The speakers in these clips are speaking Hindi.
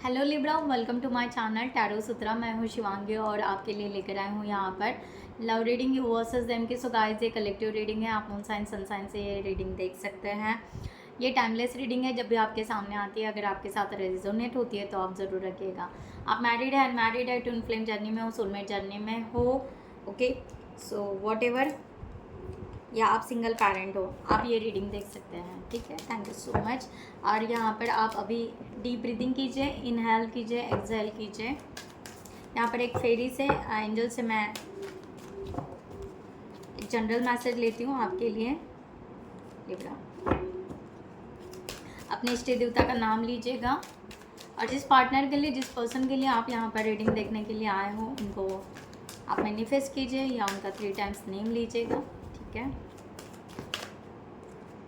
Hello Libra, welcome to my channel tarot Sutra. मैं हूँ शिवांगी और आपके लिए लेकर आई हूँ यहाँ पर लव रीडिंग वर्सेस देम की। सो गाइस, ये कलेक्टिव रीडिंग है। आप मून साइन सन साइन से ये रीडिंग देख सकते हैं। ये टाइमलेस रीडिंग है। जब भी आपके सामने आती है, अगर आपके साथ रेजोनेट होती है तो आप ज़रूर रखिएगा। आप मैरिड है, अनमैरिड है, ट्विन फ्लेम जर्नी में हो, सोलमेट जर्नी में हो, ओके, सो वॉट एवर, या आप सिंगल पेरेंट हो, आप ये रीडिंग देख सकते हैं। ठीक है, थैंक यू सो मच। और यहाँ पर आप अभी डीप ब्रीदिंग कीजिए, इनहेल कीजिए, एक्सहेल कीजिए। यहाँ पर एक फेरी से, एंजल से मैं एक जनरल मैसेज लेती हूँ आपके लिए। लिब्रा, अपने इष्ट देवता का नाम लीजिएगा और जिस पार्टनर के लिए, जिस पर्सन के लिए आप यहाँ पर रीडिंग देखने के लिए आए हो, उनको आप मैनिफेस्ट कीजिए या उनका 3 टाइम्स नेम लीजिएगा। ठीक है,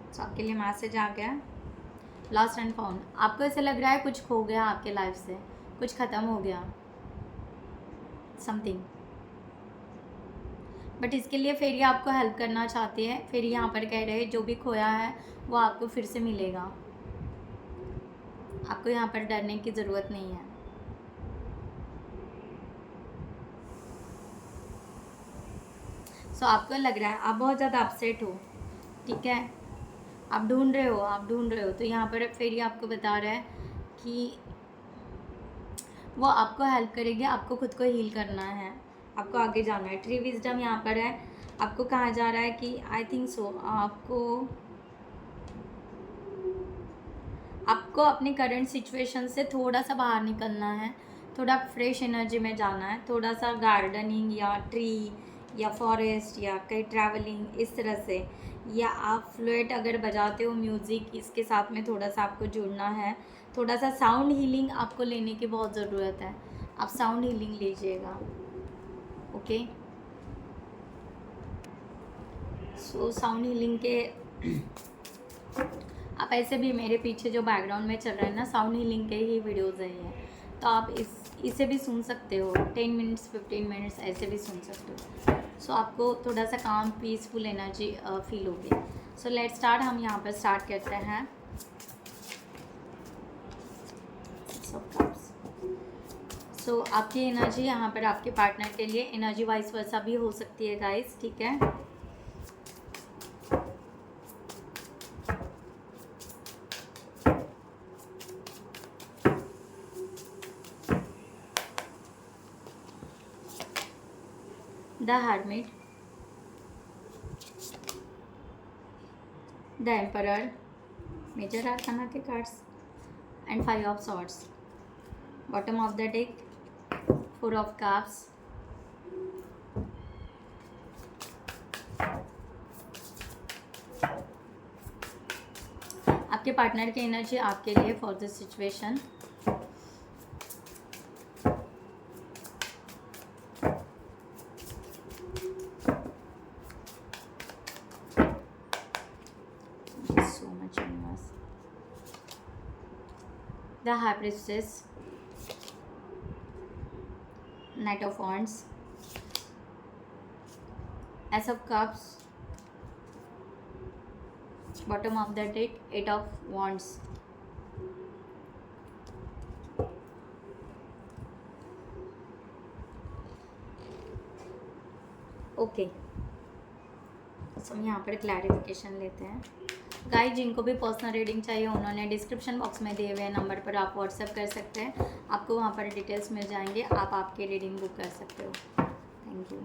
तो आपके लिए मैसेज आ गया, लॉस्ट एंड फाउंड। आपको ऐसा लग रहा है कुछ खो गया आपके लाइफ से, कुछ ख़त्म हो गया, समथिंग, बट इसके लिए फेरी आपको हेल्प करना चाहती है। फेरी यहाँ पर कह रहे हैं जो भी खोया है वो आपको फिर से मिलेगा। आपको यहाँ पर डरने की ज़रूरत नहीं है। सो आपको लग रहा है आप बहुत ज़्यादा अपसेट हो, ठीक है, आप ढूंढ रहे हो, तो यहाँ पर फेरी आपको बता रहा है कि वो आपको हेल्प करेगी। आपको खुद को हील करना है, आपको आगे जाना है। ट्री विजडम यहाँ पर है। आपको कहा जा रहा है कि आई थिंक सो आपको अपने करंट सिचुएशन से थोड़ा सा बाहर निकलना है, थोड़ा फ्रेश एनर्जी में जाना है, थोड़ा सा गार्डनिंग या ट्री या फॉरेस्ट या कहीं ट्रैवलिंग इस तरह से, या आप फ्लूट अगर बजाते हो म्यूज़िक, इसके साथ में थोड़ा सा आपको जुड़ना है। थोड़ा सा साउंड हीलिंग आपको लेने की बहुत ज़रूरत है। आप साउंड हीलिंग लीजिएगा, ओके। सो साउंड हीलिंग के आप ऐसे भी, मेरे पीछे जो बैकग्राउंड में चल रहा है ना, साउंड हीलिंग के ही वीडियोज़ है ये, तो आप इसे भी सुन सकते हो। 10 मिनट्स 15 मिनट्स ऐसे भी सुन सकते हो। सो आपको थोड़ा सा काम, पीसफुल एनर्जी फील होगी। So let's start. हम यहाँ पर स्टार्ट करते हैं। सो आपकी एनर्जी यहाँ पर आपके पार्टनर के लिए एनर्जी वाइस वर्सा भी हो सकती है गाइस, ठीक है। The hermit, the emperor, major arcana के cards, and 5 of swords. Bottom of the deck 4 of cups, आपके पार्टनर की एनर्जी आपके लिए for this situation. So much universe, the high priestess, Knight of Wands, Ace of Cups, bottom of the deck 8 of Wands. Okay, तो हम यहाँ पर क्लैरिफिकेशन लेते हैं। गाइस, जिनको भी पर्सनल रीडिंग चाहिए उन्होंने डिस्क्रिप्शन बॉक्स में दिए हुए नंबर पर आप व्हाट्सएप कर सकते हैं। आपको वहाँ पर डिटेल्स मिल जाएंगे, आप आपकी रीडिंग बुक कर सकते हो। Thank you.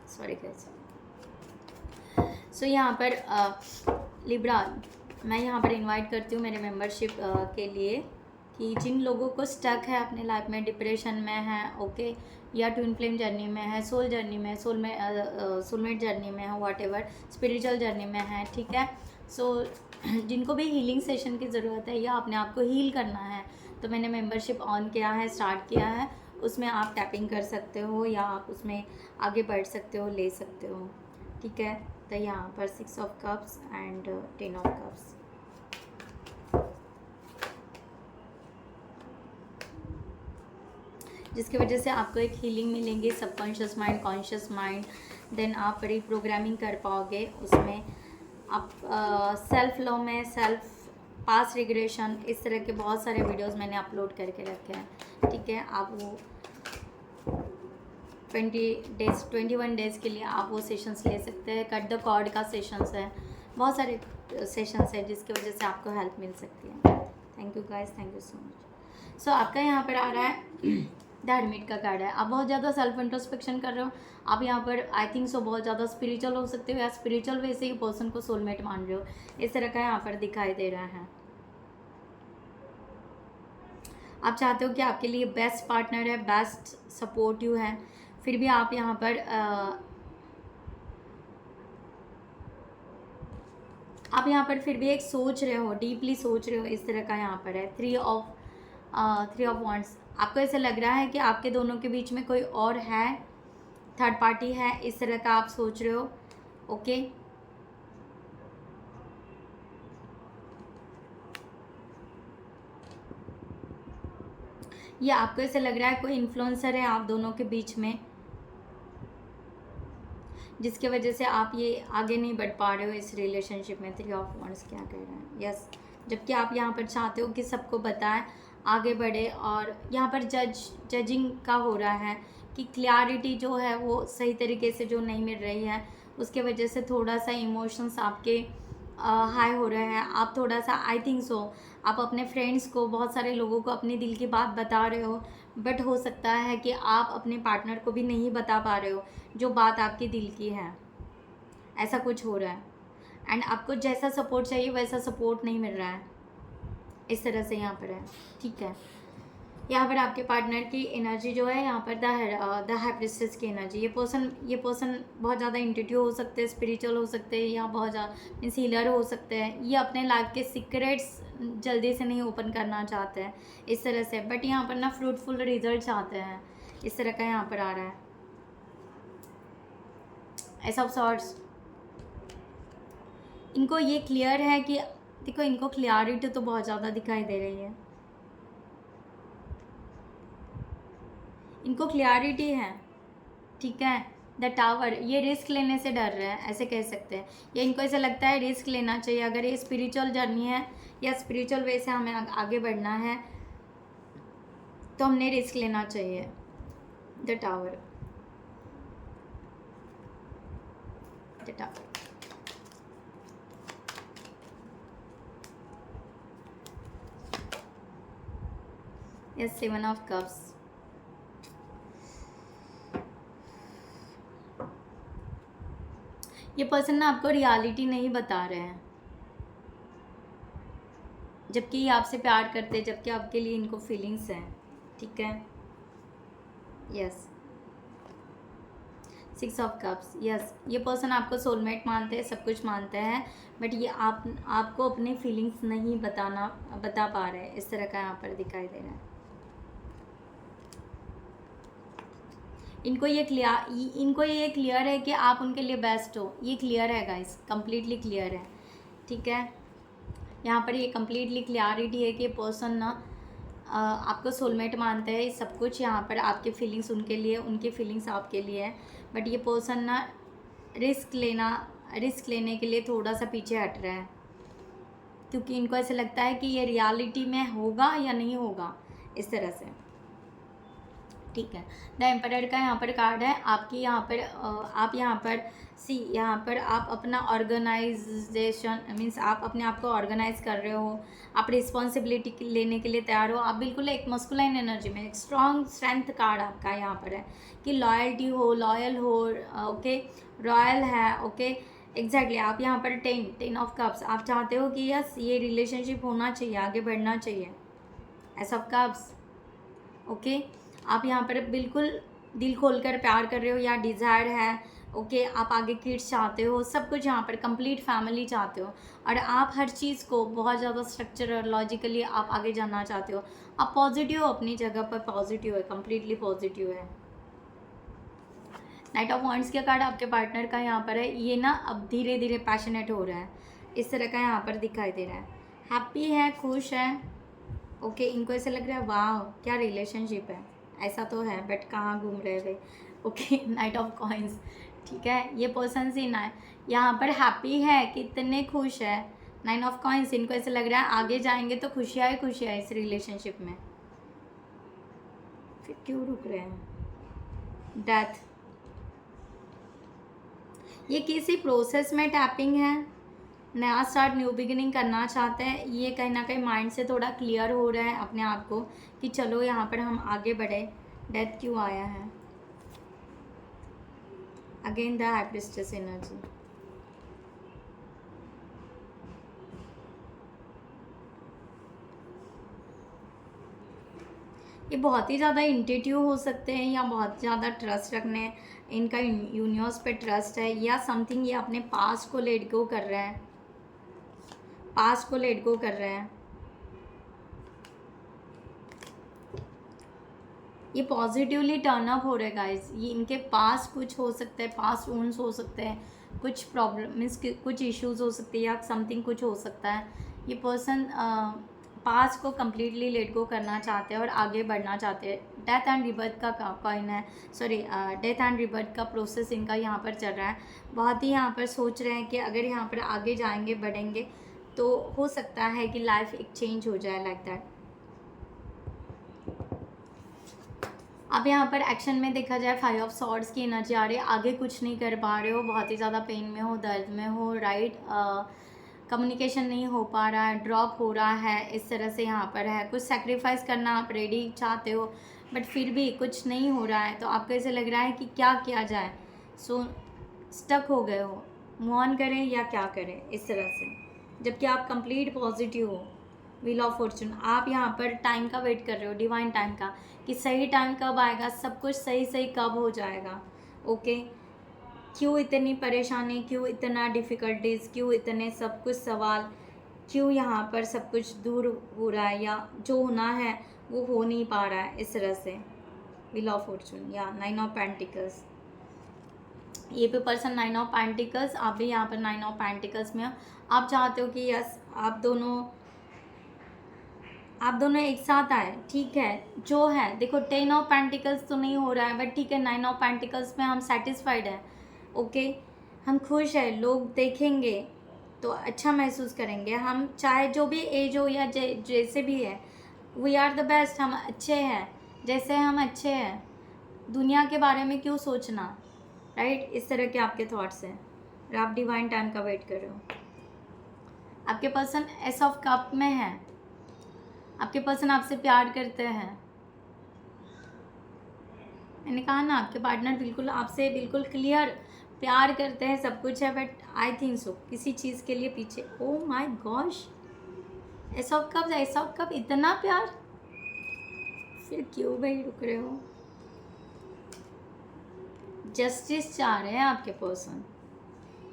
Sorry guys. So यहाँ पर लिब्रा, मैं यहाँ पर इनवाइट करती हूँ मेरे मेंबरशिप के लिए कि जिन लोगों को स्टक है अपने लाइफ में, डिप्रेशन में है, ओके, या ट्विन फ्लेम जर्नी में है, सोल जर्नी में, सोलमेट जर्नी में है, व्हाट एवर, स्पिरिचुअल जर्नी में है, ठीक है। सो जिनको भी हीलिंग सेशन की ज़रूरत है या अपने आप को हील करना है, तो मैंने मेंबरशिप ऑन किया है, स्टार्ट किया है। उसमें आप टैपिंग कर सकते हो या आप उसमें आगे बढ़ सकते हो, ले सकते हो, ठीक है। तो यहाँ पर 6 of cups and 10 of cups. जिसकी वजह से आपको एक हीलिंग मिलेंगी subconscious mind, conscious mind, then आप रीप्रोग्रामिंग कर पाओगे उसमें। आप सेल्फ लव में सेल्फ पास्ट रिग्रेशन, इस तरह के बहुत सारे वीडियोस मैंने अपलोड करके रखे हैं, ठीक है। आप वो 21 डेज़ के लिए आप वो सेशंस ले सकते हैं। कट द कॉर्ड का सेशंस है, बहुत सारे सेशंस है जिसकी वजह से आपको हेल्प मिल सकती है। Thank you guys, thank you so much. So आपका यहाँ पर आ रहा है द हर्मिट का कार्ड है। आप बहुत ज़्यादा सेल्फ इंट्रोस्पेक्शन कर रहे हो। आप यहाँ पर आई थिंक सो बहुत ज़्यादा स्पिरिचुअल हो सकते हो या स्पिरिचुअल वे से ही पर्सन को सोलमेट मान रहे हो, इस तरह का यहाँ पर दिखाई दे रहा है। आप चाहते हो कि आपके लिए बेस्ट पार्टनर है, बेस्ट सपोर्टिव है, फिर भी आप यहाँ पर आप यहाँ पर फिर भी एक सोच रहे हो, डीपली सोच रहे हो, इस तरह का यहाँ पर है। 3 ऑफ वॉन्ड्स। आपको ऐसा लग रहा है कि आपके दोनों के बीच में कोई और है, थर्ड पार्टी है, इस तरह का आप सोच रहे हो, ओके। ये आपको ऐसा लग रहा है कोई इन्फ्लुएंसर है आप दोनों के बीच में, जिसके वजह से आप ये आगे नहीं बढ़ पा रहे हो इस रिलेशनशिप में। 3 ऑफ वॉन्ड्स क्या कह रहे हैं, यस। जबकि आप यहाँ पर चाहते हो कि सबको बताएं, आगे बढ़े, और यहाँ पर जजिंग का हो रहा है कि क्लैरिटी जो है वो सही तरीके से जो नहीं मिल रही है, उसके वजह से थोड़ा सा इमोशंस आपके हाई हो रहे हैं। आप थोड़ा सा आई थिंक सो आप अपने फ्रेंड्स को, बहुत सारे लोगों को अपने दिल की बात बता रहे हो, बट हो सकता है कि आप अपने पार्टनर को भी नहीं बता पा रहे हो जो बात आपके दिल की है, ऐसा कुछ हो रहा है। एंड आपको जैसा सपोर्ट चाहिए वैसा सपोर्ट नहीं मिल रहा है, इस तरह से यहाँ पर है, ठीक है। यहाँ पर आपके पार्टनर की एनर्जी जो है, यहाँ पर द हाई प्रिस्टेस की एनर्जी। ये पर्सन बहुत ज़्यादा इंट्यूटिव हो सकते हैं, स्पिरिचुअल हो सकते हैं, या बहुत ज़्यादा मीन्स हीलर हो सकते हैं। ये अपने लाइफ के सीक्रेट्स जल्दी से नहीं ओपन करना चाहते हैं, इस तरह से, बट यहाँ पर ना फ्रूटफुल रिजल्ट चाहते हैं, इस तरह का यहाँ पर आ रहा है। S of swords. इनको ये क्लियर है कि देखो, इनको क्लियरिटी तो बहुत ज़्यादा दिखाई दे रही है, इनको क्लियरिटी है, ठीक है। द टावर, ये रिस्क लेने से डर रहे हैं, ऐसे कह सकते हैं। या इनको ऐसा लगता है रिस्क लेना चाहिए, अगर ये स्पिरिचुअल जर्नी है या स्पिरिचुअल वे से हमें आगे बढ़ना है तो हमने रिस्क लेना चाहिए। The tower, the tower. Yes, 7 of cups. ये पर्सन ना आपको रियलिटी नहीं बता रहे हैं, जबकि ये आपसे प्यार करते हैं, जबकि आपके लिए इनको फीलिंग्स हैं, ठीक है। Yes, 6 of cups. यस, ये पर्सन आपको सोलमेट मानते हैं, सब कुछ मानते हैं, बट ये आपको अपनी फीलिंग्स नहीं बता पा रहे हैं, इस तरह का यहाँ पर दिखाई दे रहा है। इनको ये क्लियर है कि आप उनके लिए बेस्ट हो, ये क्लियर है गाइस, कम्प्लीटली क्लियर है, ठीक है। यहाँ पर ये कम्प्लीटली क्लियरिटी है कि पर्सन ना आपको सोलमेट मानते हैं, सब कुछ यहाँ पर आपके फीलिंग्स उनके लिए, उनकी फीलिंग्स आपके लिए है, बट ये पर्सन ना रिस्क लेने के लिए थोड़ा सा पीछे हट रहा है, क्योंकि इनको ऐसा लगता है कि ये रियलिटी में होगा या नहीं होगा, इस तरह से, ठीक है। द एम्परर का यहाँ पर कार्ड है। आपकी यहाँ पर आप यहाँ पर आप अपना ऑर्गेनाइजेशन मीन्स आप अपने आप को ऑर्गेनाइज कर रहे हो, आप रिस्पॉन्सिबिलिटी लेने के लिए तैयार हो, आप बिल्कुल एक मस्कुलाइन एनर्जी में, एक स्ट्रेंथ कार्ड आपका यहाँ पर है कि लॉयल्टी हो, लॉयल हो, ओके, रॉयल है, ओके, एग्जैक्टली। आप यहाँ पर 10 ऑफ कप्स, आप चाहते हो कि यस ये रिलेशनशिप होना चाहिए, आगे बढ़ना चाहिए, एस ऑफ कप्स, ओके। आप यहाँ पर बिल्कुल दिल खोलकर प्यार कर रहे हो या डिज़ायर है, ओके। आप आगे किड्स चाहते हो, सब कुछ यहाँ पर कंप्लीट फैमिली चाहते हो, और आप हर चीज़ को बहुत ज़्यादा स्ट्रक्चर और लॉजिकली आप आगे जाना चाहते हो। आप पॉजिटिव हो, अपनी जगह पर पॉजिटिव है, कम्प्लीटली पॉजिटिव है। नाइट ऑफ वॉन्ड्स का कार्ड आपके पार्टनर का यहाँ पर है। ये ना अब धीरे धीरे पैशनेट हो रहा है, इस तरह का यहाँ पर दिखाई दे रहा है। हैप्पी है, खुश है, ओके। इनको ऐसा लग रहा है वाह क्या रिलेशनशिप है, ऐसा तो है, बट कहाँ घूम रहे थे, ओके। नाइट ऑफ कॉइन्स, ठीक है, ये पर्सन इन है यहाँ पर हैप्पी है, कितने खुश है। 9 ऑफ कॉइंस, इनको ऐसा लग रहा है आगे जाएंगे तो खुशियाँ ही खुशियाँ इस रिलेशनशिप में। फिर क्यों रुक रहे हैं? डेथ, ये किसी प्रोसेस में टैपिंग है, नया स्टार्ट, न्यू बिगिनिंग करना चाहते हैं। ये कहीं ना कहीं माइंड से थोड़ा क्लियर हो रहा है अपने आप को कि चलो यहाँ पर हम आगे बढ़े। डेथ क्यों आया है? Again the high priestess energy. ये बहुत ही ज़्यादा इंट्यूटिव हो सकते हैं या बहुत ज़्यादा ट्रस्ट रखने, इनका यूनिवर्स पे ट्रस्ट है या समथिंग। ये अपने पास्ट को लेट गो कर रहे हैं, पास्ट को लेट गो कर रहे हैं। ये पॉजिटिवली टर्न अप हो रहा है गाइस। ये इनके पास कुछ हो सकता है, पास वुंड्स हो सकते हैं, कुछ प्रॉब्लम मीन्स कुछ इश्यूज हो सकते हैं या समथिंग कुछ हो सकता है। ये पर्सन पास को कम्प्लीटली लेट गो करना चाहते हैं और आगे बढ़ना चाहते हैं। डेथ एंड रिबर्थ का कॉइन है, सॉरी डेथ एंड रिबर्थ का प्रोसेस इनका यहाँ पर चल रहा है। बहुत ही यहाँ पर सोच रहे हैं कि अगर यहाँ पर आगे जाएंगे बढ़ेंगे तो हो सकता है कि लाइफ एक चेंज हो जाए, लाइक दैट। अब यहाँ पर एक्शन में देखा जाए 5 ऑफ सॉर्ड्स की एनर्जी आ रही है। आगे कुछ नहीं कर पा रहे हो, बहुत ही ज़्यादा पेन में हो, दर्द में हो, राइट। कम्युनिकेशन नहीं हो पा रहा है, ड्रॉप हो रहा है, इस तरह से यहाँ पर है। कुछ सेक्रीफाइस करना आप रेडी चाहते हो बट फिर भी कुछ नहीं हो रहा है, तो आपको ऐसे लग रहा है कि क्या किया जाए। सो स्टक हो गए हो, मूव ऑन करें या क्या करें, इस तरह से। जबकि आप कंप्लीट पॉजिटिव हो। व्हील ऑफ फॉर्चून, आप यहाँ पर टाइम का वेट कर रहे हो, डिवाइन टाइम का, कि सही टाइम कब आएगा, सब कुछ सही सही कब हो जाएगा। ओके, क्यों इतनी परेशानी, क्यों इतना डिफ़िकल्टीज़, क्यों इतने सब कुछ सवाल, क्यों यहाँ पर सब कुछ दूर हो रहा है या जो होना है वो हो नहीं पा रहा है, इस तरह से। व्हील ऑफ फॉर्चून या 9 ऑफ पेंटिकल्स, ये पे पर्सन 9 ऑफ पेंटिकल्स, आप भी यहाँ पर 9 ऑफ पेंटिकल्स में हो। आप चाहते हो कि यस आप दोनों एक साथ आए, ठीक है। जो है देखो 10 ऑफ पेंटिकल्स तो नहीं हो रहा है बट ठीक है, 9 ऑफ पेंटिकल्स में हम सेटिस्फाइड हैं। ओके, हम खुश हैं, लोग देखेंगे तो अच्छा महसूस करेंगे। हम चाहे जो भी एज हो या जैसे भी है, वी आर द बेस्ट, हम अच्छे हैं जैसे हम अच्छे हैं, दुनिया के बारे में क्यों सोचना, राइट। इस तरह के आपके थॉट्स हैं और आप डिवाइन टाइम का वेट कर रहे हो। आपके पर्सन एस ऑफ कप में है, आपके पर्सन आपसे प्यार करते हैं। मैंने कहा ना, आपके पार्टनर बिल्कुल आपसे बिल्कुल क्लियर प्यार करते हैं, सब कुछ है बट आई थिंक सो किसी चीज़ के लिए पीछे। ओ माय गॉश, ऐसा कब इतना प्यार, फिर क्यों भाई रुक रहे हो? जस्टिस चाह रहे हैं आपके पर्सन,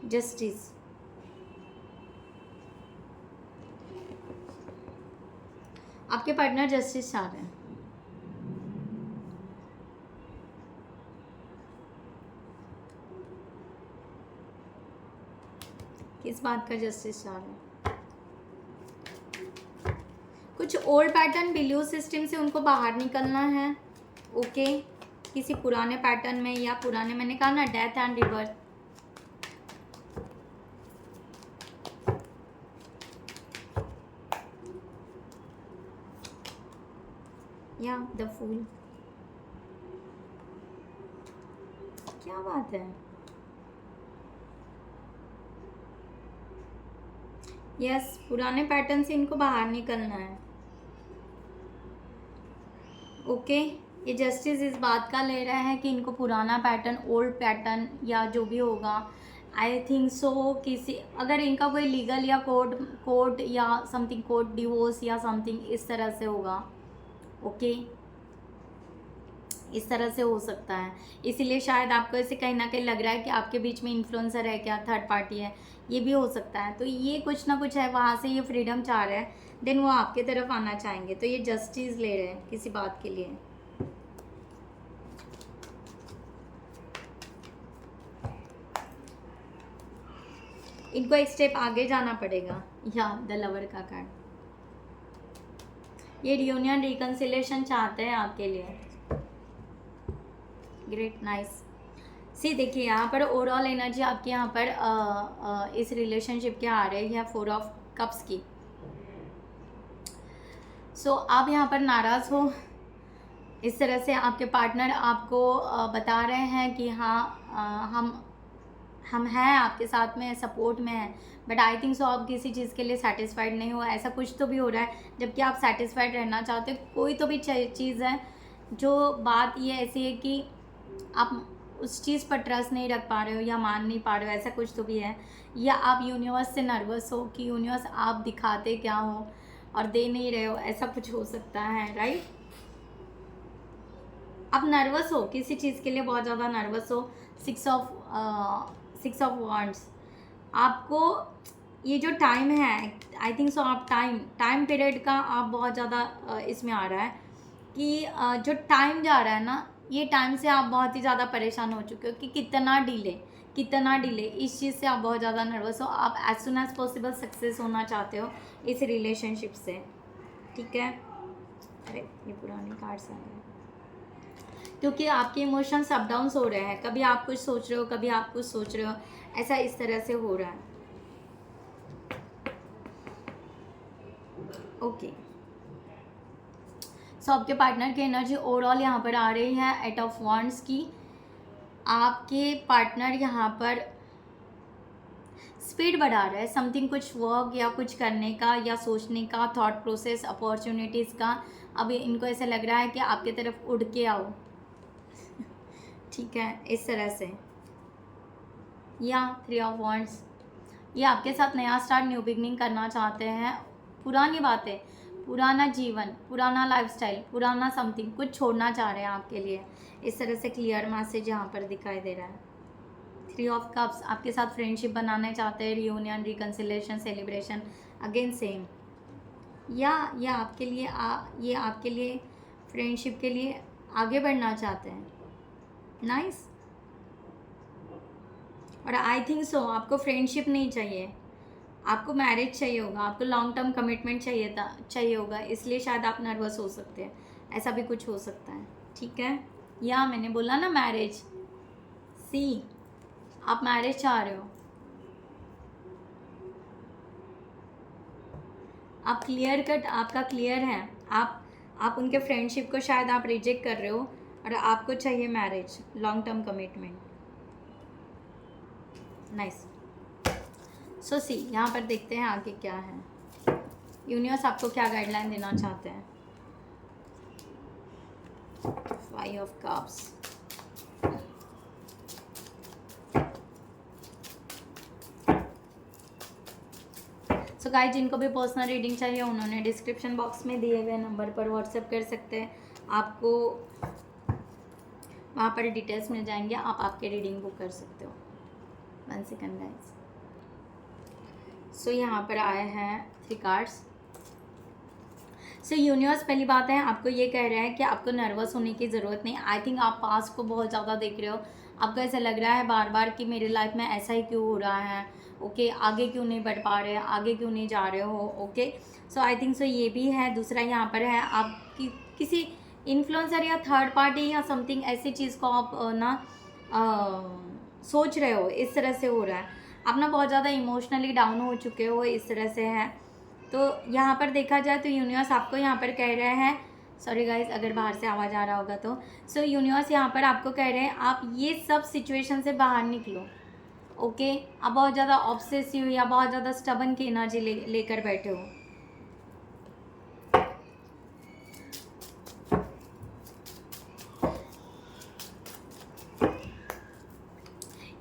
जस्टिस। आपके पार्टनर जस्टिस चाह रहे हैं। किस बात का जस्टिस चाह रहे हैं? कुछ ओल्ड पैटर्न बिलीव सिस्टम से उनको बाहर निकलना है। ओके, किसी पुराने पैटर्न में या पुराने, मैंने कहा ना डेथ एंड रिबर्थ। या द फूल, क्या बात है। यस, पुराने पैटर्न से इनको बाहर निकलना है। ओके, ये जस्टिस इस बात का ले रहे हैं कि इनको पुराना पैटर्न, ओल्ड पैटर्न या जो भी होगा, आई थिंक सो किसी, अगर इनका कोई लीगल या कोर्ट या समथिंग, कोर्ट डिवोर्स या समथिंग इस तरह से होगा। ओके, इस तरह से हो सकता है, इसीलिए शायद आपको ऐसे कहीं ना कहीं लग रहा है कि आपके बीच में इन्फ्लुएंसर है क्या, थर्ड पार्टी है, ये भी हो सकता है। तो ये कुछ ना कुछ है, वहाँ से ये फ्रीडम चाह रहे हैं, देन वो आपके तरफ आना चाहेंगे, तो ये जस्टिस ले रहे हैं किसी बात के लिए। इनको एक स्टेप आगे जाना पड़ेगा, या द लवर का कार्ड, ये रियूनियन रिकंसिलेशन चाहते हैं आपके लिए। Great, nice. सी देखिए यहाँ पर ओवरऑल एनर्जी आपके यहाँ पर इस रिलेशनशिप के आ रही है 4 ऑफ कप्स की। सो आप यहाँ पर नाराज़ हो, इस तरह से आपके पार्टनर आपको बता रहे हैं कि हाँ हम हैं आपके साथ में, सपोर्ट में हैं, बट आई थिंक सो आप किसी चीज़ के लिए सेटिस्फाइड नहीं हो, ऐसा कुछ तो भी हो रहा है, जबकि आप सेटिस्फाइड रहना चाहते हो। कोई तो भी चीज़ है जो बात ये ऐसी है कि आप उस चीज़ पर ट्रस्ट नहीं रख पा रहे हो या मान नहीं पा रहे हो, ऐसा कुछ तो भी है। या आप यूनिवर्स से नर्वस हो कि यूनिवर्स आप दिखाते क्या हो और दे नहीं रहे हो, ऐसा कुछ हो सकता है, राइट। आप नर्वस हो किसी चीज़ के लिए, बहुत ज़्यादा नर्वस हो। 6 ऑफ वांड्स, आपको ये जो टाइम है, आई थिंक सो आप टाइम पीरियड का आप बहुत ज़्यादा इसमें आ रहा है कि जो टाइम जा रहा है ना, ये टाइम से आप बहुत ही ज़्यादा परेशान हो चुके हो कि कितना डिले, इस चीज़ से आप बहुत ज़्यादा नर्वस हो। आप as soon as possible success होना चाहते हो इस रिलेशनशिप से, ठीक है। अरे ये पुरानी कार्ड्स आ गए, क्योंकि आपके इमोशंस अप डाउन हो रहे हैं, कभी आप कुछ सोच रहे हो, कभी आप कुछ सोच रहे हो, ऐसा इस तरह से हो रहा है। ओके, सो आपके पार्टनर की एनर्जी ओवरऑल यहाँ पर आ रही है 8 ऑफ वांड्स की। आपके पार्टनर यहाँ पर स्पीड बढ़ा रहा है, समथिंग कुछ वर्क या कुछ करने का या सोचने का, थॉट प्रोसेस, अपॉर्चुनिटीज़ का। अब इनको ऐसा लग रहा है कि आपके तरफ उड़ के आओ ठीक है, इस तरह से। या 3 ऑफ वांड्स, ये आपके साथ नया स्टार्ट, न्यू बिगनिंग करना चाहते हैं। पुरानी बातें, पुराना जीवन, पुराना लाइफस्टाइल, पुराना समथिंग कुछ छोड़ना चाह रहे हैं आपके लिए, इस तरह से क्लियर मैसेज यहाँ पर दिखाई दे रहा है। 3 ऑफ कप्स, आपके साथ फ्रेंडशिप बनाना चाहते हैं, reunion, reconciliation, celebration, again same. या ये आपके लिए फ्रेंडशिप के लिए आगे बढ़ना चाहते हैं, नाइस। और आई थिंक सो आपको फ्रेंडशिप नहीं चाहिए, आपको मैरिज चाहिए होगा, आपको लॉन्ग टर्म कमिटमेंट चाहिए होगा, इसलिए शायद आप नर्वस हो सकते हैं, ऐसा भी कुछ हो सकता है, ठीक है। या मैंने बोला ना मैरिज, सी आप मैरिज चाह रहे हो, आप क्लियर कट, आपका क्लियर है, आप उनके फ्रेंडशिप को शायद आप रिजेक्ट कर रहे हो और आपको चाहिए marriage, long term commitment, nice. So see यहाँ पर देखते हैं आगे क्या है, यूनिवर्स आपको क्या गाइडलाइन देना चाहते हैं। 5 ऑफ कप्स, सो गाइस जिनको भी पर्सनल रीडिंग चाहिए उन्होंने डिस्क्रिप्शन बॉक्स में दिए हुए नंबर पर व्हाट्सएप कर सकते हैं, आपको वहाँ पर डिटेल्स मिल जाएंगे, आप आपके रीडिंग बुक कर सकते हो। 1 सेकंड गाइस। सो यहाँ पर आए हैं 3 कार्ड्स। सो यूनिवर्स पहली बात है आपको ये कह रहे हैं कि आपको नर्वस होने की ज़रूरत नहीं। आई थिंक आप पास्ट को बहुत ज़्यादा देख रहे हो, आपको ऐसा लग रहा है बार बार कि मेरे लाइफ में ऐसा ही क्यों हो रहा है, ओके आगे क्यों नहीं बढ़ पा रहे हैं, आगे क्यों नहीं जा रहे हो, okay. So I think so ये भी है। दूसरा यहाँ पर है आप किसी इन्फ्लुएंसर या थर्ड पार्टी या समथिंग ऐसी चीज़ को आप सोच रहे हो, इस तरह से हो रहा है। आप ना बहुत ज़्यादा इमोशनली डाउन हो चुके हो, इस तरह से है। तो यहाँ पर देखा जाए तो यूनिवर्स आपको यहाँ पर कह रहे हैं, सॉरी गाइज अगर बाहर से आवाज़ आ रहा होगा तो, सो यूनिवर्स यहाँ पर आपको कह रहे हैं आप ये सब सिचुएशन से बाहर निकलो, ओके। आप बहुत ज़्यादा ऑब्सेसिव या बहुत ज़्यादा स्टबन की एनर्जी लेकर बैठे हो।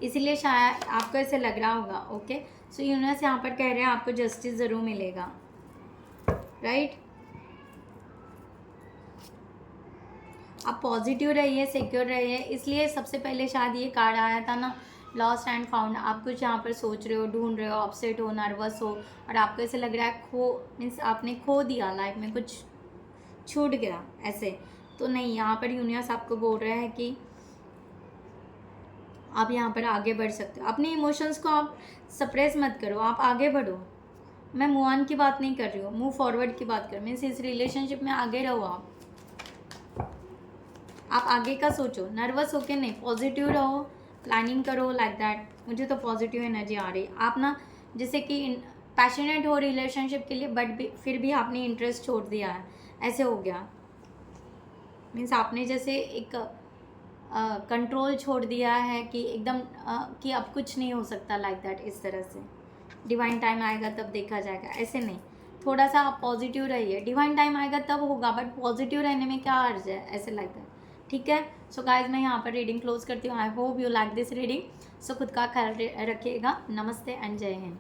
इसीलिए शायद आपको ऐसे लग रहा होगा, ओके। सो यूनिवर्स यहाँ पर कह रहे हैं आपको जस्टिस ज़रूर मिलेगा, राइट। आप पॉजिटिव रहिए, सिक्योर रहिए। इसलिए सबसे पहले शायद ये कार्ड आया था ना, लॉस्ट एंड फाउंड। आप कुछ यहाँ पर सोच रहे हो, ढूंढ रहे हो, अपसेट हो, नर्वस हो और आपको ऐसे लग रहा है मीन्स आपने खो दिया, लाइफ में कुछ छूट गया, ऐसे तो नहीं। यहाँ पर यूनिवर्स आपको बोल रहा है कि आप यहाँ पर आगे बढ़ सकते हो। अपने इमोशंस को आप सप्रेस मत करो, आप आगे बढ़ो। मैं मूव ऑन की बात नहीं कर रही हूँ, मूव फॉरवर्ड की बात कर रही हूँ। मीन्स इस रिलेशनशिप में आगे रहो, आप आगे का सोचो, नर्वस होके नहीं, पॉजिटिव रहो, प्लानिंग करो लाइक दैट। मुझे तो पॉजिटिव एनर्जी आ रही। आप ना जैसे कि पैशनेट हो रिलेशनशिप के लिए बट फिर भी आपने इंटरेस्ट छोड़ दिया है, ऐसे हो गया। मीन्स आपने जैसे एक कंट्रोल छोड़ दिया है कि एकदम कि अब कुछ नहीं हो सकता लाइक दैट। इस तरह से डिवाइन टाइम आएगा तब देखा जाएगा, ऐसे नहीं। थोड़ा सा आप पॉजिटिव रहिए, डिवाइन टाइम आएगा तब होगा, बट पॉजिटिव रहने में क्या अर्ज है, ऐसे लाइक दैट। ठीक है। सो गाइज मैं यहाँ पर रीडिंग क्लोज करती हूँ। I hope you like this reading. So खुद का ख्याल रखिएगा। नमस्ते एंड जय हिंद।